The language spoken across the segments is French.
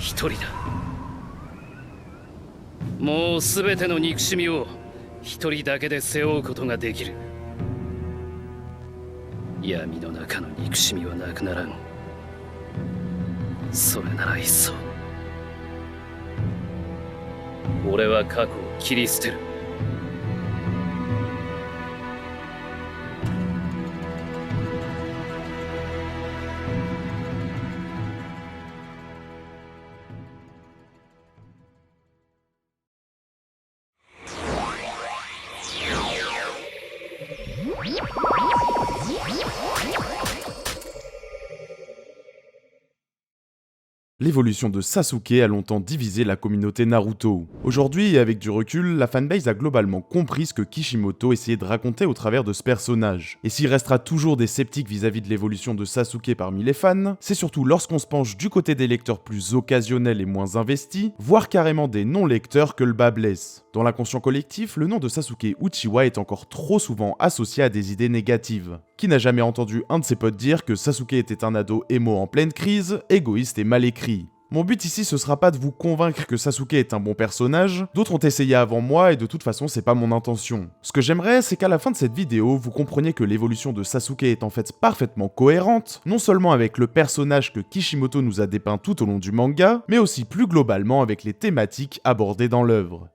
一人だ。もう全ての憎しみを一人だけで背負うことができる。闇の中の憎しみはなくならん。それならいっそ俺は過去を切り捨てる。L'évolution de Sasuke a longtemps divisé la communauté Naruto. Aujourd'hui, et avec du recul, la fanbase a globalement compris ce que Kishimoto essayait de raconter au travers de ce personnage. Et s'il restera toujours des sceptiques vis-à-vis de l'évolution de Sasuke parmi les fans, c'est surtout lorsqu'on se penche du côté des lecteurs plus occasionnels et moins investis, voire carrément des non-lecteurs que le bas blesse. Dans l'inconscient collectif, le nom de Sasuke Uchiwa est encore trop souvent associé à des idées négatives. Qui n'a jamais entendu un de ses potes dire que Sasuke était un ado émo en pleine crise, égoïste et mal écrit? Mon but ici ce sera pas de vous convaincre que Sasuke est un bon personnage, d'autres ont essayé avant moi et de toute façon c'est pas mon intention. Ce que j'aimerais c'est qu'à la fin de cette vidéo vous compreniez que l'évolution de Sasuke est en fait parfaitement cohérente, non seulement avec le personnage que Kishimoto nous a dépeint tout au long du manga, mais aussi plus globalement avec les thématiques abordées dans l'œuvre.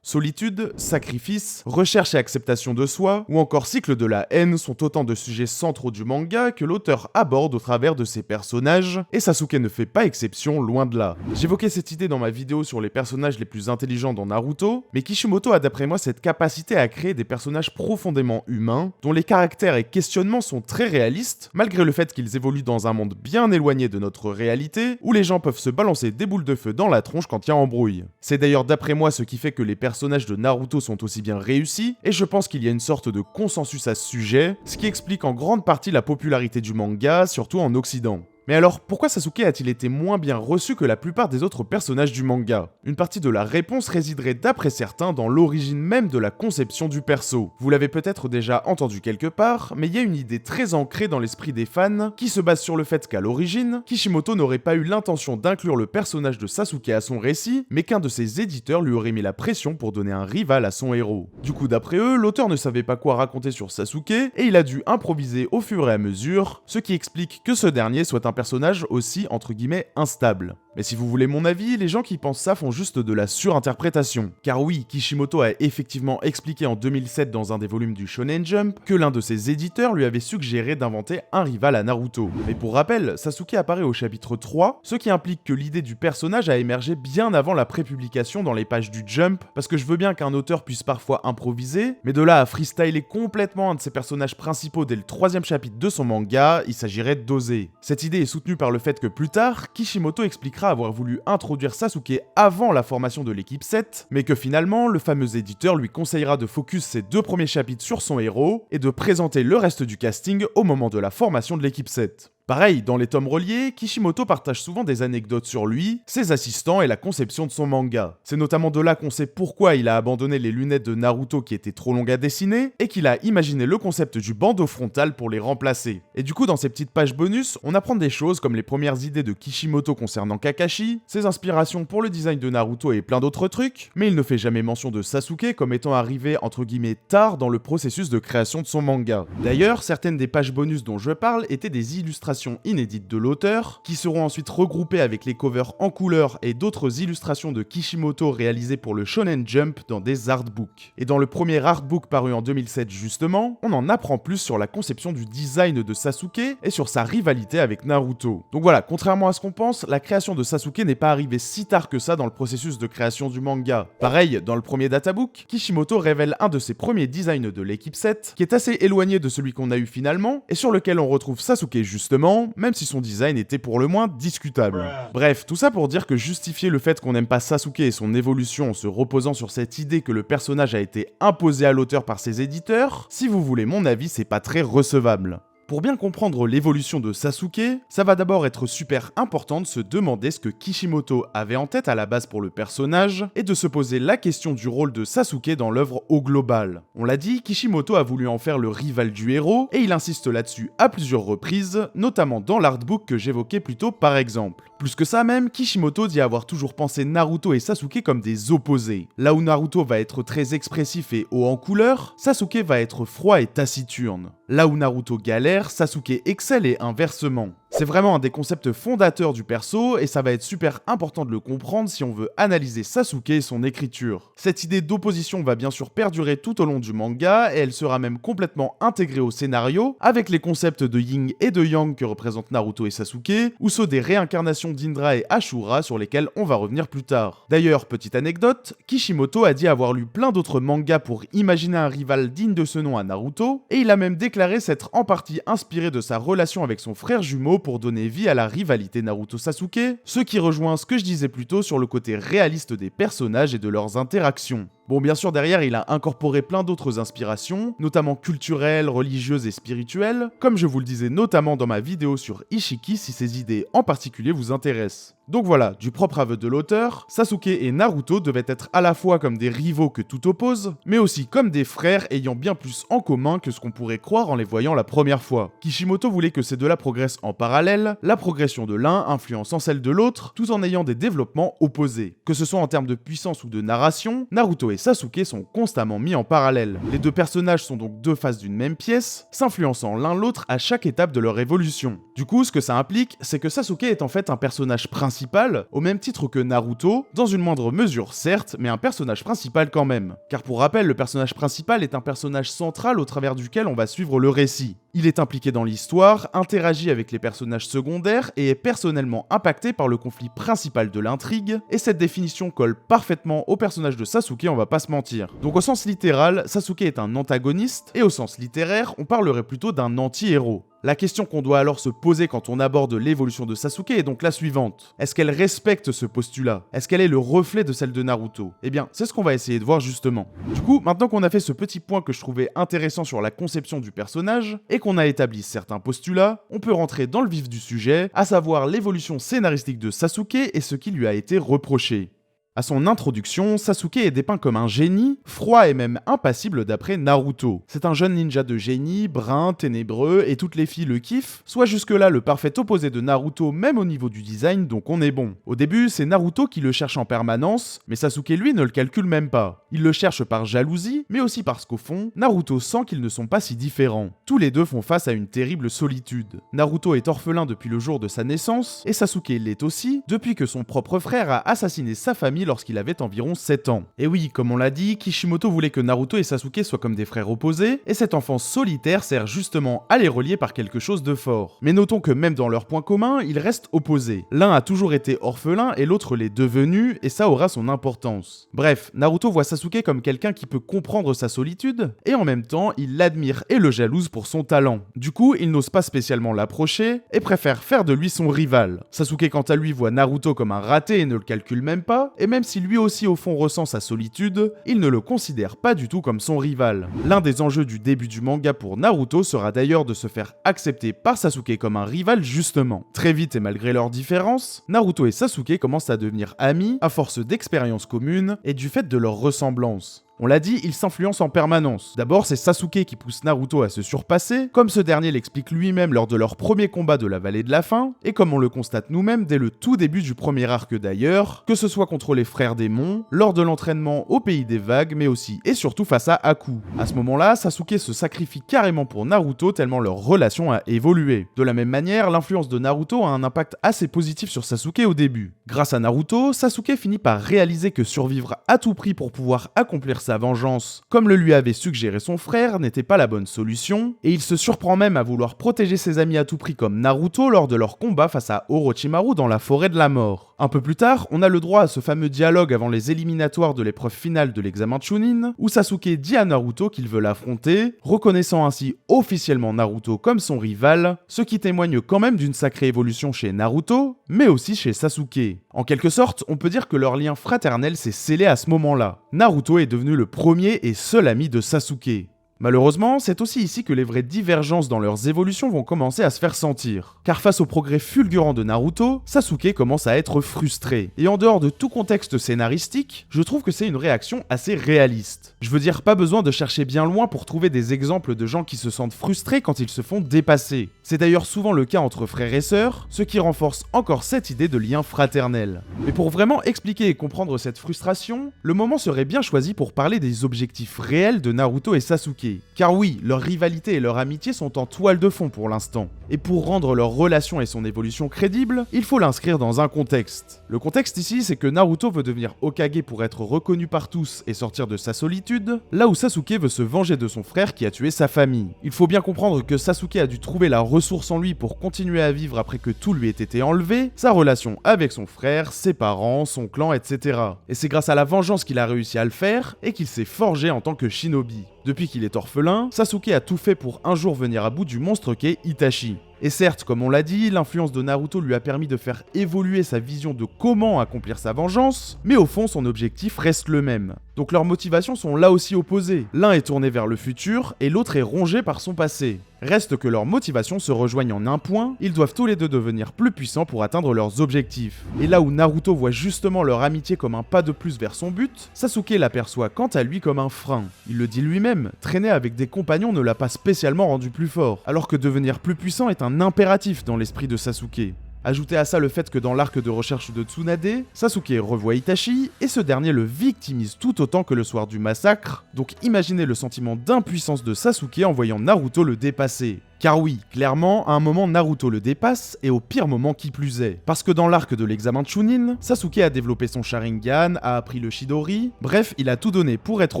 Solitude, sacrifice, recherche et acceptation de soi, ou encore cycle de la haine sont autant de sujets centraux du manga que l'auteur aborde au travers de ses personnages, et Sasuke ne fait pas exception, loin de là. J'évoquais cette idée dans ma vidéo sur les personnages les plus intelligents dans Naruto, mais Kishimoto a d'après moi cette capacité à créer des personnages profondément humains, dont les caractères et questionnements sont très réalistes, malgré le fait qu'ils évoluent dans un monde bien éloigné de notre réalité, où les gens peuvent se balancer des boules de feu dans la tronche quand il y a embrouille. C'est d'ailleurs d'après moi ce qui fait que les personnages de Naruto sont aussi bien réussis, et je pense qu'il y a une sorte de consensus à ce sujet, ce qui explique en grande partie la popularité du manga, surtout en Occident. Mais alors, pourquoi Sasuke a-t-il été moins bien reçu que la plupart des autres personnages du manga? Une partie de la réponse résiderait d'après certains dans l'origine même de la conception du perso. Vous l'avez peut-être déjà entendu quelque part, mais il y a une idée très ancrée dans l'esprit des fans qui se base sur le fait qu'à l'origine, Kishimoto n'aurait pas eu l'intention d'inclure le personnage de Sasuke à son récit, mais qu'un de ses éditeurs lui aurait mis la pression pour donner un rival à son héros. Du coup, d'après eux, l'auteur ne savait pas quoi raconter sur Sasuke, et il a dû improviser au fur et à mesure, ce qui explique que ce dernier soit un personnage aussi entre guillemets instable. Mais si vous voulez mon avis, les gens qui pensent ça font juste de la surinterprétation. Car oui, Kishimoto a effectivement expliqué en 2007 dans un des volumes du Shonen Jump que l'un de ses éditeurs lui avait suggéré d'inventer un rival à Naruto. Mais pour rappel, Sasuke apparaît au chapitre 3, ce qui implique que l'idée du personnage a émergé bien avant la prépublication dans les pages du Jump, parce que je veux bien qu'un auteur puisse parfois improviser, mais de là à freestyler complètement un de ses personnages principaux dès le 3e chapitre de son manga, il s'agirait d'oser. Cette idée est soutenue par le fait que plus tard, Kishimoto expliquera avoir voulu introduire Sasuke avant la formation de l'équipe 7, mais que finalement, le fameux éditeur lui conseillera de focus ses 2 premiers chapitres sur son héros, et de présenter le reste du casting au moment de la formation de l'équipe 7. Pareil, dans les tomes reliés, Kishimoto partage souvent des anecdotes sur lui, ses assistants et la conception de son manga. C'est notamment de là qu'on sait pourquoi il a abandonné les lunettes de Naruto qui étaient trop longues à dessiner, et qu'il a imaginé le concept du bandeau frontal pour les remplacer. Et du coup, dans ces petites pages bonus, on apprend des choses comme les premières idées de Kishimoto concernant Kakashi, ses inspirations pour le design de Naruto et plein d'autres trucs, mais il ne fait jamais mention de Sasuke comme étant arrivé entre guillemets tard dans le processus de création de son manga. D'ailleurs, certaines des pages bonus dont je parle étaient des illustrations inédites de l'auteur, qui seront ensuite regroupées avec les covers en couleur et d'autres illustrations de Kishimoto réalisées pour le Shonen Jump dans des artbooks. Et dans le premier artbook paru en 2007 justement, on en apprend plus sur la conception du design de Sasuke et sur sa rivalité avec Naruto. Donc voilà, contrairement à ce qu'on pense, la création de Sasuke n'est pas arrivée si tard que ça dans le processus de création du manga. Pareil, dans le premier databook, Kishimoto révèle un de ses premiers designs de l'équipe 7, qui est assez éloigné de celui qu'on a eu finalement, et sur lequel on retrouve Sasuke justement, même si son design était pour le moins discutable. Bref, tout ça pour dire que justifier le fait qu'on n'aime pas Sasuke et son évolution en se reposant sur cette idée que le personnage a été imposé à l'auteur par ses éditeurs, si vous voulez mon avis, c'est pas très recevable. Pour bien comprendre l'évolution de Sasuke, ça va d'abord être super important de se demander ce que Kishimoto avait en tête à la base pour le personnage, et de se poser la question du rôle de Sasuke dans l'œuvre au global. On l'a dit, Kishimoto a voulu en faire le rival du héros, et il insiste là-dessus à plusieurs reprises, notamment dans l'artbook que j'évoquais plus tôt par exemple. Plus que ça même, Kishimoto dit avoir toujours pensé Naruto et Sasuke comme des opposés. Là où Naruto va être très expressif et haut en couleur, Sasuke va être froid et taciturne. Là où Naruto galère, Sasuke excelle et inversement. C'est vraiment un des concepts fondateurs du perso et ça va être super important de le comprendre si on veut analyser Sasuke et son écriture. Cette idée d'opposition va bien sûr perdurer tout au long du manga et elle sera même complètement intégrée au scénario avec les concepts de yin et de yang que représentent Naruto et Sasuke ou ceux des réincarnations d'Indra et Ashura sur lesquels on va revenir plus tard. D'ailleurs, petite anecdote, Kishimoto a dit avoir lu plein d'autres mangas pour imaginer un rival digne de ce nom à Naruto et il a même déclaré s'être en partie inspiré de sa relation avec son frère jumeau pour donner vie à la rivalité Naruto-Sasuke, ce qui rejoint ce que je disais plus tôt sur le côté réaliste des personnages et de leurs interactions. Bon, bien sûr, derrière, il a incorporé plein d'autres inspirations, notamment culturelles, religieuses et spirituelles, comme je vous le disais notamment dans ma vidéo sur Ishiki si ces idées en particulier vous intéressent. Donc voilà, du propre aveu de l'auteur, Sasuke et Naruto devaient être à la fois comme des rivaux que tout oppose, mais aussi comme des frères ayant bien plus en commun que ce qu'on pourrait croire en les voyant la première fois. Kishimoto voulait que ces deux-là progressent en parallèle, la progression de l'un influençant celle de l'autre, tout en ayant des développements opposés. Que ce soit en termes de puissance ou de narration, Naruto et Sasuke sont constamment mis en parallèle. Les deux personnages sont donc deux faces d'une même pièce, s'influençant l'un l'autre à chaque étape de leur évolution. Du coup, ce que ça implique, c'est que Sasuke est en fait un personnage principal, au même titre que Naruto, dans une moindre mesure certes, mais un personnage principal quand même. Car pour rappel, le personnage principal est un personnage central au travers duquel on va suivre le récit. Il est impliqué dans l'histoire, interagit avec les personnages secondaires et est personnellement impacté par le conflit principal de l'intrigue, et cette définition colle parfaitement au personnage de Sasuke, on va pas se mentir. Donc au sens littéral, Sasuke est un antagoniste, et au sens littéraire, on parlerait plutôt d'un anti-héros. La question qu'on doit alors se poser quand on aborde l'évolution de Sasuke est donc la suivante. Est-ce qu'elle respecte ce postulat? Est-ce qu'elle est le reflet de celle de Naruto? Eh bien, c'est ce qu'on va essayer de voir justement. Du coup, maintenant qu'on a fait ce petit point que je trouvais intéressant sur la conception du personnage, et qu'on a établi certains postulats, on peut rentrer dans le vif du sujet, à savoir l'évolution scénaristique de Sasuke et ce qui lui a été reproché. À son introduction, Sasuke est dépeint comme un génie, froid et même impassible d'après Naruto. C'est un jeune ninja de génie, brun, ténébreux, et toutes les filles le kiffent, soit jusque-là le parfait opposé de Naruto même au niveau du design, donc on est bon. Au début, c'est Naruto qui le cherche en permanence, mais Sasuke lui ne le calcule même pas. Il le cherche par jalousie, mais aussi parce qu'au fond, Naruto sent qu'ils ne sont pas si différents. Tous les deux font face à une terrible solitude. Naruto est orphelin depuis le jour de sa naissance, et Sasuke l'est aussi, depuis que son propre frère a assassiné sa famille lorsqu'il avait environ 7 ans. Et oui, comme on l'a dit, Kishimoto voulait que Naruto et Sasuke soient comme des frères opposés, et cette enfance solitaire sert justement à les relier par quelque chose de fort. Mais notons que même dans leurs points communs, ils restent opposés. L'un a toujours été orphelin et l'autre l'est devenu, et ça aura son importance. Bref, Naruto voit Sasuke comme quelqu'un qui peut comprendre sa solitude, et en même temps, il l'admire et le jalouse pour son talent. Du coup, il n'ose pas spécialement l'approcher, et préfère faire de lui son rival. Sasuke quant à lui voit Naruto comme un raté et ne le calcule même pas, et même si lui aussi au fond ressent sa solitude, il ne le considère pas du tout comme son rival. L'un des enjeux du début du manga pour Naruto sera d'ailleurs de se faire accepter par Sasuke comme un rival justement. Très vite et malgré leurs différences, Naruto et Sasuke commencent à devenir amis à force d'expériences communes et du fait de leur ressemblance. On l'a dit, ils s'influencent en permanence. D'abord, c'est Sasuke qui pousse Naruto à se surpasser, comme ce dernier l'explique lui-même lors de leur premier combat de la vallée de la faim, et comme on le constate nous-mêmes dès le tout début du premier arc d'ailleurs, que ce soit contre les frères démons, lors de l'entraînement au pays des vagues, mais aussi et surtout face à Haku. À ce moment-là, Sasuke se sacrifie carrément pour Naruto tellement leur relation a évolué. De la même manière, l'influence de Naruto a un impact assez positif sur Sasuke au début. Grâce à Naruto, Sasuke finit par réaliser que survivre à tout prix pour pouvoir accomplir sa vengeance, comme le lui avait suggéré son frère, n'était pas la bonne solution, et il se surprend même à vouloir protéger ses amis à tout prix comme Naruto lors de leur combat face à Orochimaru dans la forêt de la mort. Un peu plus tard, on a le droit à ce fameux dialogue avant les éliminatoires de l'épreuve finale de l'examen Chunin, où Sasuke dit à Naruto qu'il veut l'affronter, reconnaissant ainsi officiellement Naruto comme son rival, ce qui témoigne quand même d'une sacrée évolution chez Naruto, mais aussi chez Sasuke. En quelque sorte, on peut dire que leur lien fraternel s'est scellé à ce moment-là. Naruto est devenu le premier et seul ami de Sasuke. Malheureusement, c'est aussi ici que les vraies divergences dans leurs évolutions vont commencer à se faire sentir. Car face au progrès fulgurant de Naruto, Sasuke commence à être frustré. Et en dehors de tout contexte scénaristique, je trouve que c'est une réaction assez réaliste. Je veux dire, pas besoin de chercher bien loin pour trouver des exemples de gens qui se sentent frustrés quand ils se font dépasser. C'est d'ailleurs souvent le cas entre frères et sœurs, ce qui renforce encore cette idée de lien fraternel. Mais pour vraiment expliquer et comprendre cette frustration, le moment serait bien choisi pour parler des objectifs réels de Naruto et Sasuke. Car oui, leur rivalité et leur amitié sont en toile de fond pour l'instant. Et pour rendre leur relation et son évolution crédible, il faut l'inscrire dans un contexte. Le contexte ici, c'est que Naruto veut devenir Hokage pour être reconnu par tous et sortir de sa solitude, là où Sasuke veut se venger de son frère qui a tué sa famille. Il faut bien comprendre que Sasuke a dû trouver la ressource en lui pour continuer à vivre après que tout lui ait été enlevé, sa relation avec son frère, ses parents, son clan, etc. Et c'est grâce à la vengeance qu'il a réussi à le faire et qu'il s'est forgé en tant que shinobi. Depuis qu'il est orphelin, Sasuke a tout fait pour un jour venir à bout du monstre qu'est Itachi. Et certes, comme on l'a dit, l'influence de Naruto lui a permis de faire évoluer sa vision de comment accomplir sa vengeance, mais au fond, son objectif reste le même. Donc leurs motivations sont là aussi opposées. L'un est tourné vers le futur, et l'autre est rongé par son passé. Reste que leurs motivations se rejoignent en un point, ils doivent tous les deux devenir plus puissants pour atteindre leurs objectifs. Et là où Naruto voit justement leur amitié comme un pas de plus vers son but, Sasuke l'aperçoit quant à lui comme un frein. Il le dit lui-même, traîner avec des compagnons ne l'a pas spécialement rendu plus fort, alors que devenir plus puissant est un impératif dans l'esprit de Sasuke. Ajoutez à ça le fait que dans l'arc de recherche de Tsunade, Sasuke revoit Itachi et ce dernier le victimise tout autant que le soir du massacre, donc imaginez le sentiment d'impuissance de Sasuke en voyant Naruto le dépasser. Car oui, clairement, à un moment Naruto le dépasse, et au pire moment qui plus est. Parce que dans l'arc de l'examen de Chunin, Sasuke a développé son Sharingan, a appris le Chidori, bref, il a tout donné pour être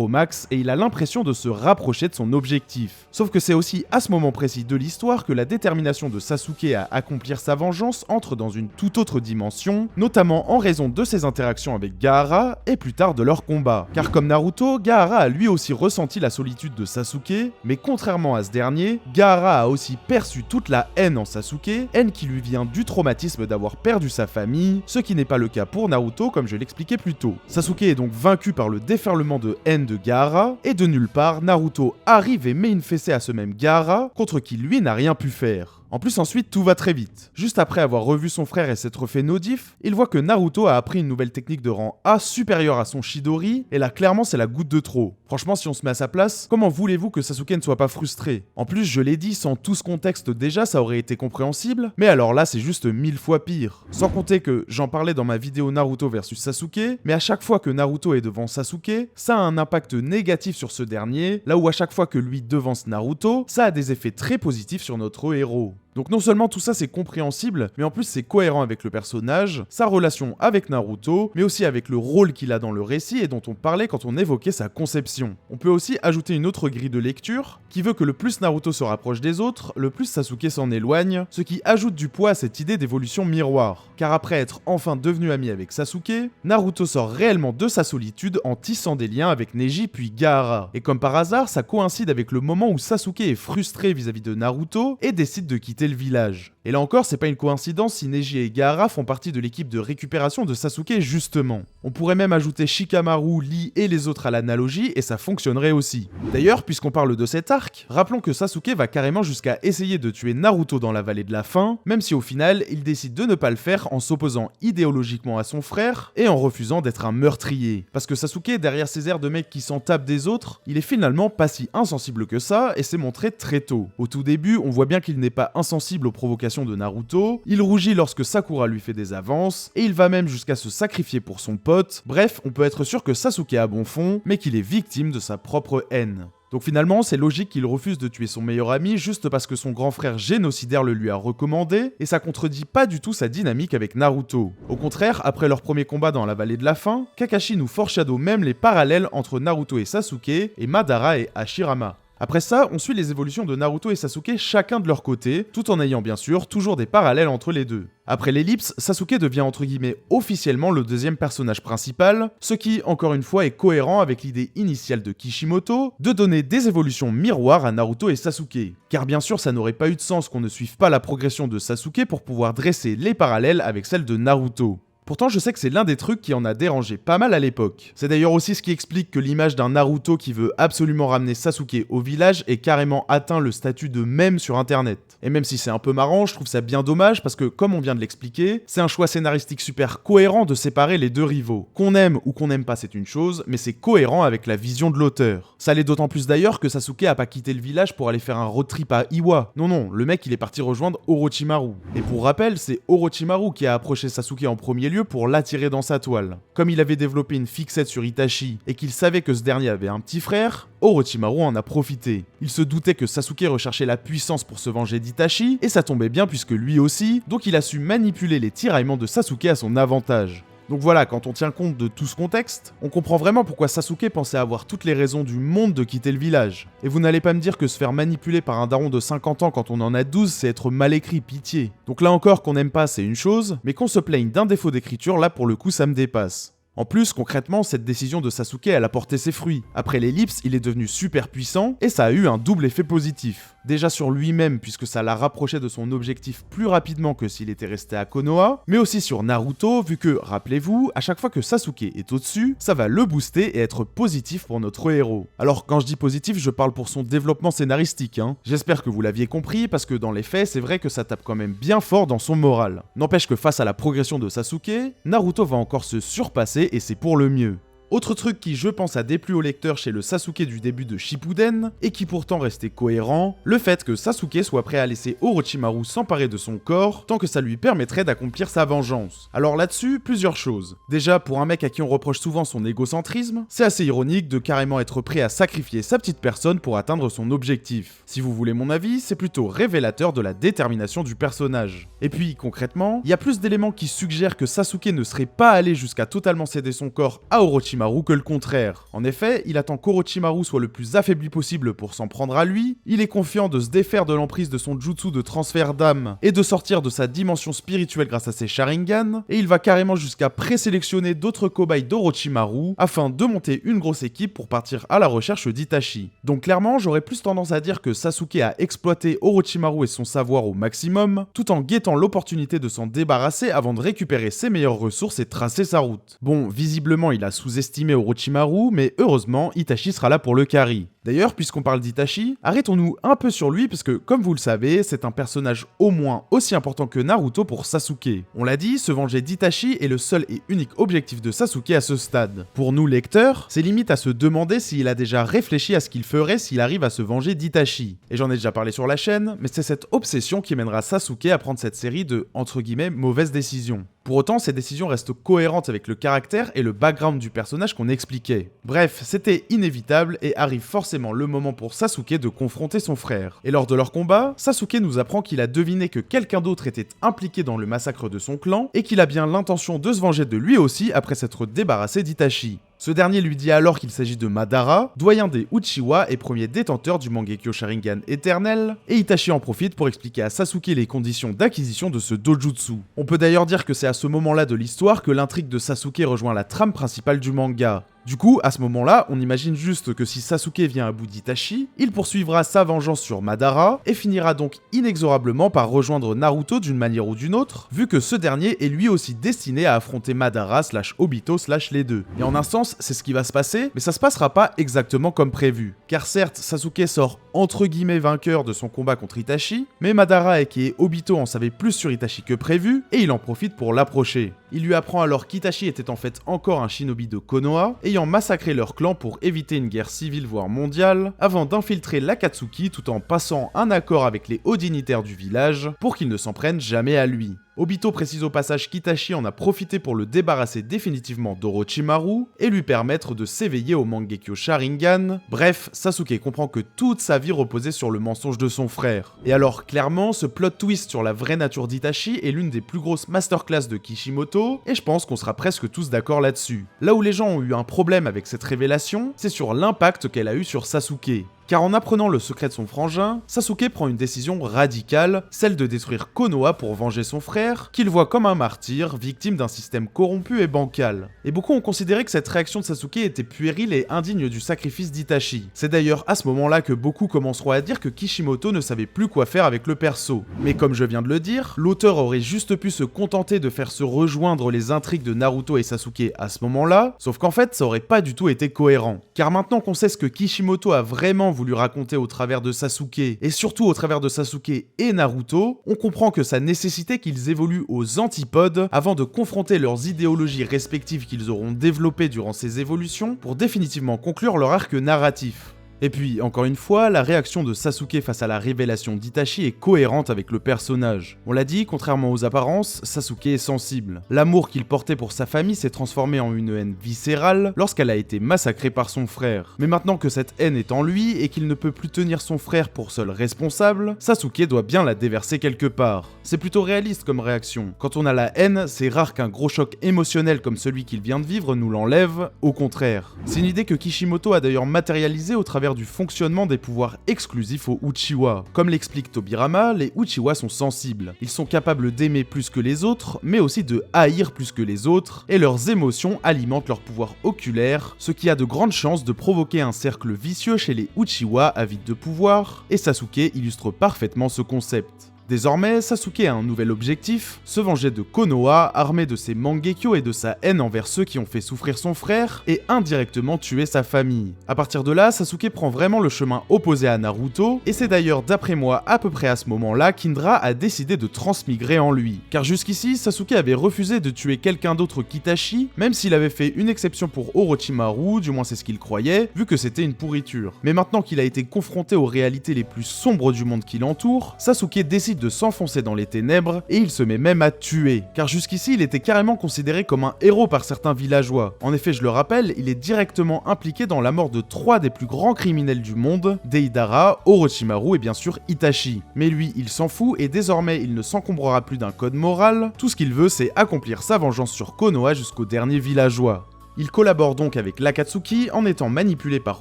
au max, et il a l'impression de se rapprocher de son objectif. Sauf que c'est aussi à ce moment précis de l'histoire que la détermination de Sasuke à accomplir sa vengeance entre dans une toute autre dimension, notamment en raison de ses interactions avec Gaara, et plus tard de leur combat. Car comme Naruto, Gaara a lui aussi ressenti la solitude de Sasuke, mais contrairement à ce dernier, Gaara a aussi perçu toute la haine en Sasuke, haine qui lui vient du traumatisme d'avoir perdu sa famille, ce qui n'est pas le cas pour Naruto comme je l'expliquais plus tôt. Sasuke est donc vaincu par le déferlement de haine de Gaara, et de nulle part, Naruto arrive et met une fessée à ce même Gaara, contre qui lui n'a rien pu faire. En plus ensuite tout va très vite. Juste après avoir revu son frère et s'être fait nodif, il voit que Naruto a appris une nouvelle technique de rang A supérieure à son Chidori, et là clairement c'est la goutte de trop. Franchement si on se met à sa place, comment voulez-vous que Sasuke ne soit pas frustré? En plus je l'ai dit, sans tout ce contexte déjà ça aurait été compréhensible, mais alors là c'est juste 1000 fois pire. Sans compter que, j'en parlais dans ma vidéo Naruto versus Sasuke, mais à chaque fois que Naruto est devant Sasuke, ça a un impact négatif sur ce dernier, là où à chaque fois que lui devance Naruto, ça a des effets très positifs sur notre héros. Donc non seulement tout ça c'est compréhensible, mais en plus c'est cohérent avec le personnage, sa relation avec Naruto, mais aussi avec le rôle qu'il a dans le récit et dont on parlait quand on évoquait sa conception. On peut aussi ajouter une autre grille de lecture, qui veut que le plus Naruto se rapproche des autres, le plus Sasuke s'en éloigne, ce qui ajoute du poids à cette idée d'évolution miroir. Car après être enfin devenu ami avec Sasuke, Naruto sort réellement de sa solitude en tissant des liens avec Neji puis Gaara. Et comme par hasard, ça coïncide avec le moment où Sasuke est frustré vis-à-vis de Naruto et décide de quitter le village. Et là encore, c'est pas une coïncidence si Neji et Gaara font partie de l'équipe de récupération de Sasuke justement. On pourrait même ajouter Shikamaru, Lee et les autres à l'analogie et ça fonctionnerait aussi. D'ailleurs, puisqu'on parle de cet arc, rappelons que Sasuke va carrément jusqu'à essayer de tuer Naruto dans la vallée de la faim, même si au final, il décide de ne pas le faire en s'opposant idéologiquement à son frère et en refusant d'être un meurtrier. Parce que Sasuke, derrière ses airs de mec qui s'en tape des autres, il est finalement pas si insensible que ça et c'est montré très tôt. Au tout début, on voit bien qu'il n'est pas insensible aux provocations de Naruto, il rougit lorsque Sakura lui fait des avances, et il va même jusqu'à se sacrifier pour son pote. Bref, on peut être sûr que Sasuke a bon fond, mais qu'il est victime de sa propre haine. Donc finalement, c'est logique qu'il refuse de tuer son meilleur ami juste parce que son grand frère génocidaire le lui a recommandé, et ça contredit pas du tout sa dynamique avec Naruto. Au contraire, après leur premier combat dans la vallée de la faim, Kakashi nous foreshadow même les parallèles entre Naruto et Sasuke, et Madara et Hashirama. Après ça, on suit les évolutions de Naruto et Sasuke chacun de leur côté, tout en ayant bien sûr toujours des parallèles entre les deux. Après l'ellipse, Sasuke devient entre guillemets officiellement le deuxième personnage principal, ce qui, encore une fois, est cohérent avec l'idée initiale de Kishimoto de donner des évolutions miroirs à Naruto et Sasuke. Car bien sûr, ça n'aurait pas eu de sens qu'on ne suive pas la progression de Sasuke pour pouvoir dresser les parallèles avec celle de Naruto. Pourtant, je sais que c'est l'un des trucs qui en a dérangé pas mal à l'époque. C'est d'ailleurs aussi ce qui explique que l'image d'un Naruto qui veut absolument ramener Sasuke au village ait carrément atteint le statut de mème sur internet. Et même si c'est un peu marrant, je trouve ça bien dommage parce que, comme on vient de l'expliquer, c'est un choix scénaristique super cohérent de séparer les deux rivaux. Qu'on aime ou qu'on n'aime pas, c'est une chose, mais c'est cohérent avec la vision de l'auteur. Ça l'est d'autant plus d'ailleurs que Sasuke a pas quitté le village pour aller faire un road trip à Iwa. Non, le mec il est parti rejoindre Orochimaru. Et pour rappel, c'est Orochimaru qui a approché Sasuke en premier lieu pour l'attirer dans sa toile. Comme il avait développé une fixette sur Itachi et qu'il savait que ce dernier avait un petit frère, Orochimaru en a profité. Il se doutait que Sasuke recherchait la puissance pour se venger d'Itachi, et ça tombait bien puisque lui aussi, donc il a su manipuler les tiraillements de Sasuke à son avantage. Donc voilà, quand on tient compte de tout ce contexte, on comprend vraiment pourquoi Sasuke pensait avoir toutes les raisons du monde de quitter le village. Et vous n'allez pas me dire que se faire manipuler par un daron de 50 ans quand on en a 12, c'est être mal écrit, pitié. Donc là encore, qu'on n'aime pas, c'est une chose, mais qu'on se plaigne d'un défaut d'écriture, là pour le coup ça me dépasse. En plus, concrètement, cette décision de Sasuke, elle a porté ses fruits. Après l'ellipse, il est devenu super puissant, et ça a eu un double effet positif. Déjà sur lui-même, puisque ça l'a rapproché de son objectif plus rapidement que s'il était resté à Konoha, mais aussi sur Naruto, vu que, rappelez-vous, à chaque fois que Sasuke est au-dessus, ça va le booster et être positif pour notre héros. Alors quand je dis positif, je parle pour son développement scénaristique, hein. J'espère que vous l'aviez compris, parce que dans les faits, c'est vrai que ça tape quand même bien fort dans son moral. N'empêche que face à la progression de Sasuke, Naruto va encore se surpasser et c'est pour le mieux. Autre truc qui, je pense, a déplu au lecteur chez le Sasuke du début de Shippuden, et qui pourtant restait cohérent, le fait que Sasuke soit prêt à laisser Orochimaru s'emparer de son corps, tant que ça lui permettrait d'accomplir sa vengeance. Alors là-dessus, plusieurs choses. Déjà, pour un mec à qui on reproche souvent son égocentrisme, c'est assez ironique de carrément être prêt à sacrifier sa petite personne pour atteindre son objectif. Si vous voulez mon avis, c'est plutôt révélateur de la détermination du personnage. Et puis, concrètement, il y a plus d'éléments qui suggèrent que Sasuke ne serait pas allé jusqu'à totalement céder son corps à Orochimaru que le contraire. En effet, il attend qu'Orochimaru soit le plus affaibli possible pour s'en prendre à lui, il est confiant de se défaire de l'emprise de son jutsu de transfert d'âme et de sortir de sa dimension spirituelle grâce à ses Sharingan, et il va carrément jusqu'à présélectionner d'autres cobayes d'Orochimaru afin de monter une grosse équipe pour partir à la recherche d'Itachi. Donc clairement, j'aurais plus tendance à dire que Sasuke a exploité Orochimaru et son savoir au maximum, tout en guettant l'opportunité de s'en débarrasser avant de récupérer ses meilleures ressources et tracer sa route. Bon, visiblement, il a sous-estimé Orochimaru, mais heureusement, Itachi sera là pour le carry. D'ailleurs, puisqu'on parle d'Itachi, arrêtons-nous un peu sur lui, parce que, comme vous le savez, c'est un personnage au moins aussi important que Naruto pour Sasuke. On l'a dit, se venger d'Itachi est le seul et unique objectif de Sasuke à ce stade. Pour nous, lecteurs, c'est limite à se demander s'il a déjà réfléchi à ce qu'il ferait s'il arrive à se venger d'Itachi. Et j'en ai déjà parlé sur la chaîne, mais c'est cette obsession qui mènera Sasuke à prendre cette série de, entre guillemets, mauvaises décisions. Pour autant, ces décisions restent cohérentes avec le caractère et le background du personnage qu'on expliquait. Bref, c'était inévitable et arrive forcément le moment pour Sasuke de confronter son frère. Et lors de leur combat, Sasuke nous apprend qu'il a deviné que quelqu'un d'autre était impliqué dans le massacre de son clan et qu'il a bien l'intention de se venger de lui aussi après s'être débarrassé d'Itachi. Ce dernier lui dit alors qu'il s'agit de Madara, doyen des Uchiwa et premier détenteur du Mangekyo Sharingan éternel, et Itachi en profite pour expliquer à Sasuke les conditions d'acquisition de ce dojutsu. On peut d'ailleurs dire que c'est à ce moment-là de l'histoire que l'intrigue de Sasuke rejoint la trame principale du manga. Du coup, à ce moment-là, on imagine juste que si Sasuke vient à bout d'Itachi, il poursuivra sa vengeance sur Madara et finira donc inexorablement par rejoindre Naruto d'une manière ou d'une autre, vu que ce dernier est lui aussi destiné à affronter Madara / Obito / les deux. Et en un sens, c'est ce qui va se passer, mais ça se passera pas exactement comme prévu. Car certes, Sasuke sort entre guillemets vainqueur de son combat contre Itachi, mais Madara et Obito en savaient plus sur Itachi que prévu, et il en profite pour l'approcher. Il lui apprend alors qu'Itachi était en fait encore un shinobi de Konoha, ayant massacré leur clan pour éviter une guerre civile voire mondiale, avant d'infiltrer l'Akatsuki tout en passant un accord avec les hauts dignitaires du village pour qu'ils ne s'en prennent jamais à lui. Obito précise au passage qu'Itachi en a profité pour le débarrasser définitivement d'Orochimaru et lui permettre de s'éveiller au Mangekyo Sharingan. Bref, Sasuke comprend que toute sa vie reposait sur le mensonge de son frère. Et alors clairement, ce plot twist sur la vraie nature d'Itachi est l'une des plus grosses masterclass de Kishimoto, et je pense qu'on sera presque tous d'accord là-dessus. Là où les gens ont eu un problème avec cette révélation, c'est sur l'impact qu'elle a eu sur Sasuke. Car en apprenant le secret de son frangin, Sasuke prend une décision radicale, celle de détruire Konoha pour venger son frère, qu'il voit comme un martyr, victime d'un système corrompu et bancal. Et beaucoup ont considéré que cette réaction de Sasuke était puérile et indigne du sacrifice d'Itachi. C'est d'ailleurs à ce moment-là que beaucoup commenceront à dire que Kishimoto ne savait plus quoi faire avec le perso. Mais comme je viens de le dire, l'auteur aurait juste pu se contenter de faire se rejoindre les intrigues de Naruto et Sasuke à ce moment-là, sauf qu'en fait ça aurait pas du tout été cohérent. Car maintenant qu'on sait ce que Kishimoto a vraiment voulu raconter au travers de Sasuke, et surtout au travers de Sasuke et Naruto, on comprend que ça nécessitait qu'ils évoluent aux antipodes avant de confronter leurs idéologies respectives qu'ils auront développées durant ces évolutions pour définitivement conclure leur arc narratif. Et puis, encore une fois, la réaction de Sasuke face à la révélation d'Itachi est cohérente avec le personnage. On l'a dit, contrairement aux apparences, Sasuke est sensible. L'amour qu'il portait pour sa famille s'est transformé en une haine viscérale lorsqu'elle a été massacrée par son frère. Mais maintenant que cette haine est en lui et qu'il ne peut plus tenir son frère pour seul responsable, Sasuke doit bien la déverser quelque part. C'est plutôt réaliste comme réaction. Quand on a la haine, c'est rare qu'un gros choc émotionnel comme celui qu'il vient de vivre nous l'enlève, au contraire. C'est une idée que Kishimoto a d'ailleurs matérialisée au travers du fonctionnement des pouvoirs exclusifs aux Uchiwa. Comme l'explique Tobirama, les Uchiwa sont sensibles. Ils sont capables d'aimer plus que les autres, mais aussi de haïr plus que les autres, et leurs émotions alimentent leur pouvoir oculaire, ce qui a de grandes chances de provoquer un cercle vicieux chez les Uchiwa avides de pouvoir, et Sasuke illustre parfaitement ce concept. Désormais, Sasuke a un nouvel objectif, se venger de Konoha, armé de ses Mangekyo et de sa haine envers ceux qui ont fait souffrir son frère, et indirectement tuer sa famille. A partir de là, Sasuke prend vraiment le chemin opposé à Naruto, et c'est d'ailleurs d'après moi à peu près à ce moment-là qu'Indra a décidé de transmigrer en lui. Car jusqu'ici, Sasuke avait refusé de tuer quelqu'un d'autre qu'Itachi, même s'il avait fait une exception pour Orochimaru, du moins c'est ce qu'il croyait, vu que c'était une pourriture. Mais maintenant qu'il a été confronté aux réalités les plus sombres du monde qui l'entoure, Sasuke décide de s'enfoncer dans les ténèbres et il se met même à tuer, car jusqu'ici il était carrément considéré comme un héros par certains villageois. En effet, je le rappelle, il est directement impliqué dans la mort de 3 des plus grands criminels du monde, Deidara, Orochimaru et bien sûr Itachi. Mais lui, il s'en fout et désormais il ne s'encombrera plus d'un code moral, tout ce qu'il veut c'est accomplir sa vengeance sur Konoha jusqu'au dernier villageois. Il collabore donc avec l'Akatsuki en étant manipulé par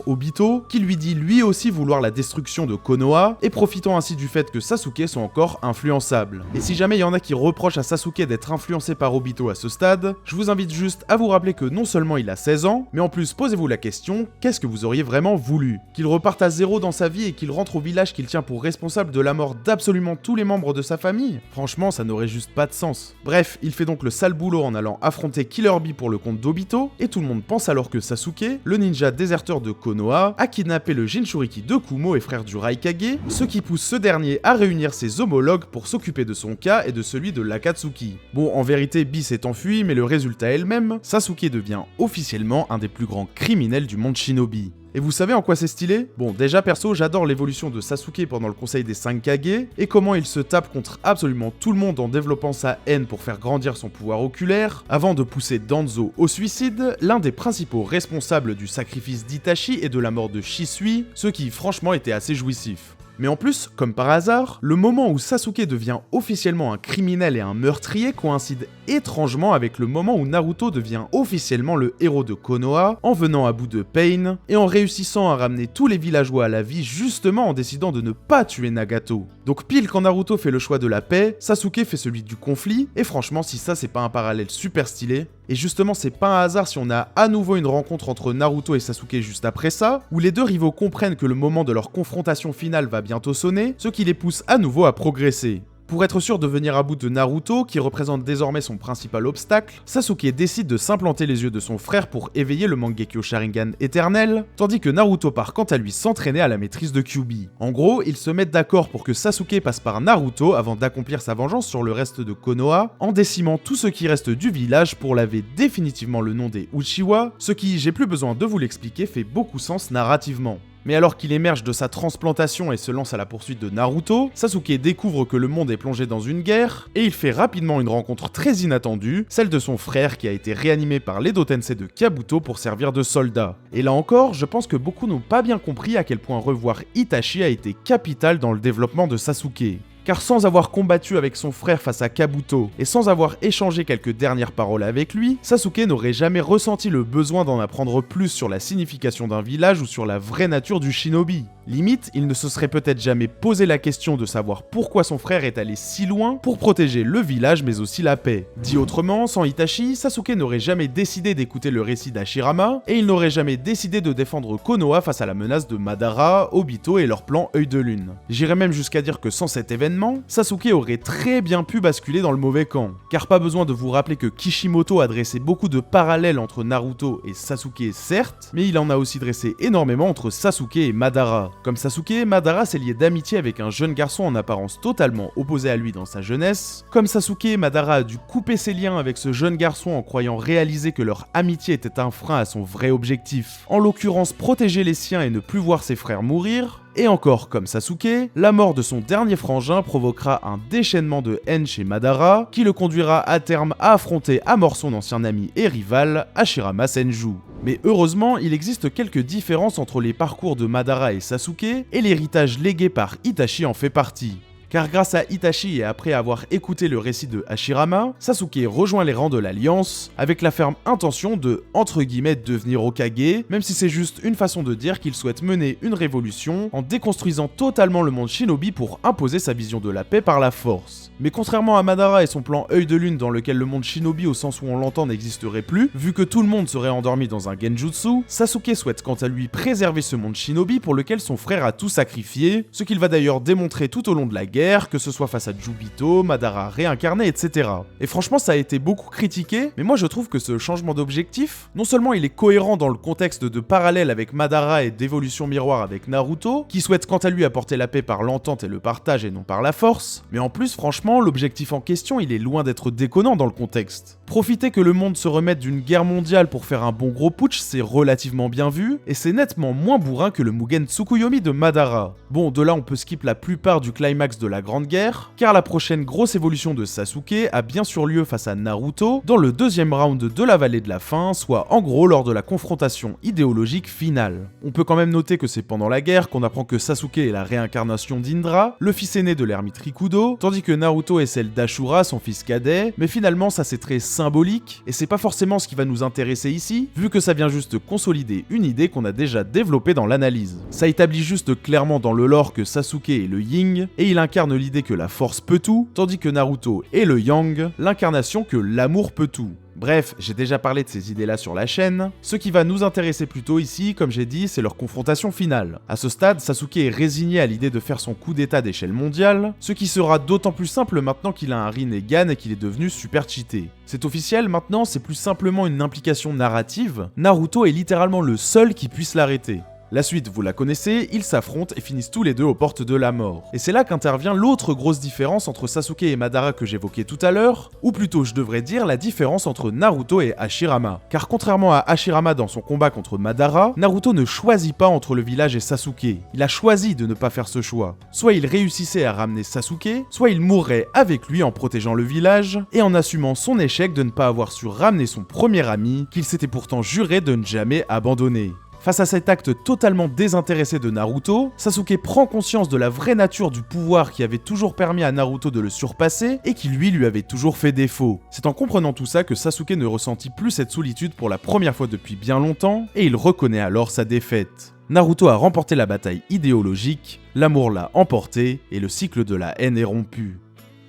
Obito, qui lui dit lui aussi vouloir la destruction de Konoha, et profitant ainsi du fait que Sasuke sont encore influençables. Et si jamais il y en a qui reprochent à Sasuke d'être influencé par Obito à ce stade, je vous invite juste à vous rappeler que non seulement il a 16 ans, mais en plus posez-vous la question, qu'est-ce que vous auriez vraiment voulu? Qu'il reparte à zéro dans sa vie et qu'il rentre au village qu'il tient pour responsable de la mort d'absolument tous les membres de sa famille? Franchement, ça n'aurait juste pas de sens. Bref, il fait donc le sale boulot en allant affronter Killer Bee pour le compte d'Obito, et tout le monde pense alors que Sasuke, le ninja déserteur de Konoha, a kidnappé le Jinchuriki de Kumo et frère du Raikage, ce qui pousse ce dernier à réunir ses homologues pour s'occuper de son cas et de celui de l'Akatsuki. Bon, en vérité, Bee s'est enfui, mais le résultat est le même, Sasuke devient officiellement un des plus grands criminels du monde shinobi. Et vous savez en quoi c'est stylé? Bon, déjà perso, j'adore l'évolution de Sasuke pendant le conseil des 5 Kage, et comment il se tape contre absolument tout le monde en développant sa haine pour faire grandir son pouvoir oculaire, avant de pousser Danzo au suicide, l'un des principaux responsables du sacrifice d'Itachi et de la mort de Shisui, ce qui franchement était assez jouissif. Mais en plus, comme par hasard, le moment où Sasuke devient officiellement un criminel et un meurtrier coïncide étrangement avec le moment où Naruto devient officiellement le héros de Konoha, en venant à bout de Pain, et en réussissant à ramener tous les villageois à la vie justement en décidant de ne pas tuer Nagato. Donc pile quand Naruto fait le choix de la paix, Sasuke fait celui du conflit, et franchement si ça c'est pas un parallèle super stylé, et justement c'est pas un hasard si on a à nouveau une rencontre entre Naruto et Sasuke juste après ça, où les deux rivaux comprennent que le moment de leur confrontation finale va bientôt sonner, ce qui les pousse à nouveau à progresser. Pour être sûr de venir à bout de Naruto, qui représente désormais son principal obstacle, Sasuke décide de s'implanter les yeux de son frère pour éveiller le Mangekyo Sharingan éternel, tandis que Naruto part quant à lui s'entraîner à la maîtrise de Kyuubi. En gros, ils se mettent d'accord pour que Sasuke passe par Naruto avant d'accomplir sa vengeance sur le reste de Konoha, en décimant tout ce qui reste du village pour laver définitivement le nom des Uchiwa, ce qui, j'ai plus besoin de vous l'expliquer, fait beaucoup sens narrativement. Mais alors qu'il émerge de sa transplantation et se lance à la poursuite de Naruto, Sasuke découvre que le monde est plongé dans une guerre, et il fait rapidement une rencontre très inattendue, celle de son frère qui a été réanimé par l'Edo Tensei de Kabuto pour servir de soldat. Et là encore, je pense que beaucoup n'ont pas bien compris à quel point revoir Itachi a été capital dans le développement de Sasuke. Car sans avoir combattu avec son frère face à Kabuto, et sans avoir échangé quelques dernières paroles avec lui, Sasuke n'aurait jamais ressenti le besoin d'en apprendre plus sur la signification d'un village ou sur la vraie nature du shinobi. Limite, il ne se serait peut-être jamais posé la question de savoir pourquoi son frère est allé si loin pour protéger le village mais aussi la paix. Dit autrement, sans Itachi, Sasuke n'aurait jamais décidé d'écouter le récit d'Hashirama, et il n'aurait jamais décidé de défendre Konoha face à la menace de Madara, Obito et leur plan Œil de Lune. J'irais même jusqu'à dire que sans cet événement, Sasuke aurait très bien pu basculer dans le mauvais camp. Car pas besoin de vous rappeler que Kishimoto a dressé beaucoup de parallèles entre Naruto et Sasuke certes, mais il en a aussi dressé énormément entre Sasuke et Madara. Comme Sasuke, Madara s'est lié d'amitié avec un jeune garçon en apparence totalement opposé à lui dans sa jeunesse. Comme Sasuke, Madara a dû couper ses liens avec ce jeune garçon en croyant réaliser que leur amitié était un frein à son vrai objectif, en l'occurrence protéger les siens et ne plus voir ses frères mourir. Et encore, comme Sasuke, la mort de son dernier frangin provoquera un déchaînement de haine chez Madara, qui le conduira à terme à affronter à mort son ancien ami et rival, Hashirama Senju. Mais heureusement, il existe quelques différences entre les parcours de Madara et Sasuke, et l'héritage légué par Itachi en fait partie. Car grâce à Itachi et après avoir écouté le récit de Hashirama, Sasuke rejoint les rangs de l'Alliance avec la ferme intention de, entre guillemets, devenir Hokage, même si c'est juste une façon de dire qu'il souhaite mener une révolution en déconstruisant totalement le monde shinobi pour imposer sa vision de la paix par la force. Mais contrairement à Madara et son plan Œil de Lune dans lequel le monde shinobi au sens où on l'entend n'existerait plus, vu que tout le monde serait endormi dans un genjutsu, Sasuke souhaite quant à lui préserver ce monde shinobi pour lequel son frère a tout sacrifié, ce qu'il va d'ailleurs démontrer tout au long de la guerre, que ce soit face à Jubito, Madara réincarné, etc. Et franchement, ça a été beaucoup critiqué, mais moi je trouve que ce changement d'objectif, non seulement il est cohérent dans le contexte de parallèle avec Madara et d'évolution miroir avec Naruto, qui souhaite quant à lui apporter la paix par l'entente et le partage et non par la force, mais en plus franchement, l'objectif en question, il est loin d'être déconnant dans le contexte. Profiter que le monde se remette d'une guerre mondiale pour faire un bon gros putsch, c'est relativement bien vu, et c'est nettement moins bourrin que le Mugen Tsukuyomi de Madara. Bon, de là on peut skip la plupart du climax de la Grande Guerre, car la prochaine grosse évolution de Sasuke a bien sûr lieu face à Naruto dans le deuxième round de la Vallée de la Faim, soit en gros lors de la confrontation idéologique finale. On peut quand même noter que c'est pendant la guerre qu'on apprend que Sasuke est la réincarnation d'Indra, le fils aîné de l'ermite Rikudo, tandis que Naruto est celle d'Ashura, son fils cadet, mais finalement ça c'est très symbolique, et c'est pas forcément ce qui va nous intéresser ici, vu que ça vient juste consolider une idée qu'on a déjà développée dans l'analyse. Ça établit juste clairement dans le lore que Sasuke est le Yin, et il incarne l'idée que la force peut tout, tandis que Naruto est le Yang, l'incarnation que l'amour peut tout. Bref, j'ai déjà parlé de ces idées-là sur la chaîne. Ce qui va nous intéresser plutôt ici, comme j'ai dit, c'est leur confrontation finale. À ce stade, Sasuke est résigné à l'idée de faire son coup d'état d'échelle mondiale, ce qui sera d'autant plus simple maintenant qu'il a un Rinnegan et qu'il est devenu super cheaté. C'est officiel maintenant, c'est plus simplement une implication narrative. Naruto est littéralement le seul qui puisse l'arrêter. La suite, vous la connaissez, ils s'affrontent et finissent tous les deux aux portes de la mort. Et c'est là qu'intervient l'autre grosse différence entre Sasuke et Madara que j'évoquais tout à l'heure, ou plutôt je devrais dire la différence entre Naruto et Hashirama. Car contrairement à Hashirama dans son combat contre Madara, Naruto ne choisit pas entre le village et Sasuke. Il a choisi de ne pas faire ce choix. Soit il réussissait à ramener Sasuke, soit il mourrait avec lui en protégeant le village, et en assumant son échec de ne pas avoir su ramener son premier ami, qu'il s'était pourtant juré de ne jamais abandonner. Face à cet acte totalement désintéressé de Naruto, Sasuke prend conscience de la vraie nature du pouvoir qui avait toujours permis à Naruto de le surpasser et qui lui avait toujours fait défaut. C'est en comprenant tout ça que Sasuke ne ressentit plus cette solitude pour la première fois depuis bien longtemps et il reconnaît alors sa défaite. Naruto a remporté la bataille idéologique, l'amour l'a emporté et le cycle de la haine est rompu.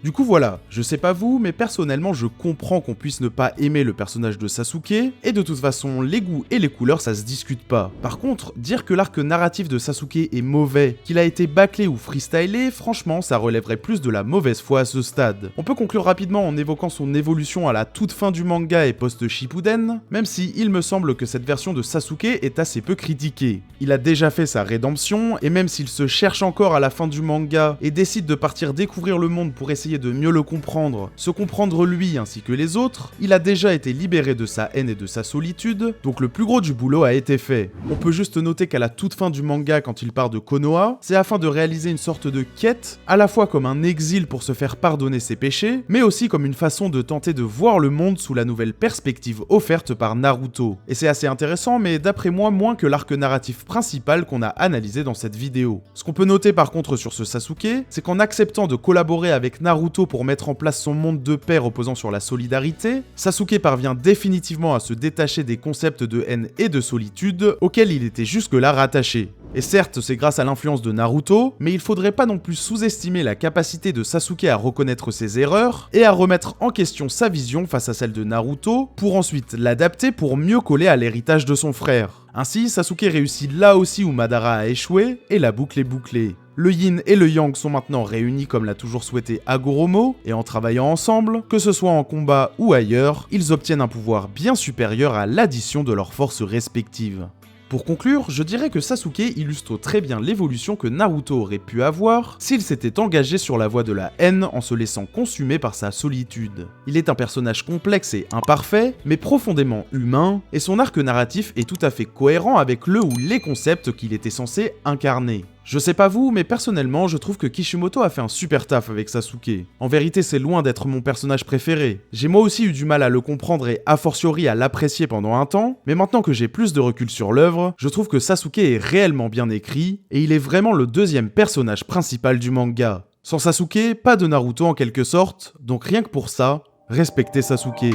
Du coup voilà, je sais pas vous, mais personnellement je comprends qu'on puisse ne pas aimer le personnage de Sasuke, et de toute façon les goûts et les couleurs ça se discute pas. Par contre, dire que l'arc narratif de Sasuke est mauvais, qu'il a été bâclé ou freestylé, franchement ça relèverait plus de la mauvaise foi à ce stade. On peut conclure rapidement en évoquant son évolution à la toute fin du manga et post-Shippuden, même si il me semble que cette version de Sasuke est assez peu critiquée. Il a déjà fait sa rédemption, et même s'il se cherche encore à la fin du manga et décide de partir découvrir le monde pour essayer de mieux le comprendre, se comprendre lui ainsi que les autres, il a déjà été libéré de sa haine et de sa solitude, donc le plus gros du boulot a été fait. On peut juste noter qu'à la toute fin du manga, quand il part de Konoha, c'est afin de réaliser une sorte de quête, à la fois comme un exil pour se faire pardonner ses péchés, mais aussi comme une façon de tenter de voir le monde sous la nouvelle perspective offerte par Naruto. Et c'est assez intéressant, mais d'après moi, moins que l'arc narratif principal qu'on a analysé dans cette vidéo. Ce qu'on peut noter par contre sur ce Sasuke, c'est qu'en acceptant de collaborer avec Naruto pour mettre en place son monde de paix reposant sur la solidarité, Sasuke parvient définitivement à se détacher des concepts de haine et de solitude auxquels il était jusque-là rattaché. Et certes, c'est grâce à l'influence de Naruto, mais il faudrait pas non plus sous-estimer la capacité de Sasuke à reconnaître ses erreurs et à remettre en question sa vision face à celle de Naruto pour ensuite l'adapter pour mieux coller à l'héritage de son frère. Ainsi, Sasuke réussit là aussi où Madara a échoué et la boucle est bouclée. Le yin et le yang sont maintenant réunis comme l'a toujours souhaité Hagoromo, et en travaillant ensemble, que ce soit en combat ou ailleurs, ils obtiennent un pouvoir bien supérieur à l'addition de leurs forces respectives. Pour conclure, je dirais que Sasuke illustre très bien l'évolution que Naruto aurait pu avoir s'il s'était engagé sur la voie de la haine en se laissant consumer par sa solitude. Il est un personnage complexe et imparfait, mais profondément humain, et son arc narratif est tout à fait cohérent avec le ou les concepts qu'il était censé incarner. Je sais pas vous, mais personnellement, je trouve que Kishimoto a fait un super taf avec Sasuke. En vérité, c'est loin d'être mon personnage préféré. J'ai moi aussi eu du mal à le comprendre et a fortiori à l'apprécier pendant un temps, mais maintenant que j'ai plus de recul sur l'œuvre, je trouve que Sasuke est réellement bien écrit, et il est vraiment le deuxième personnage principal du manga. Sans Sasuke, pas de Naruto en quelque sorte, donc rien que pour ça, respectez Sasuke.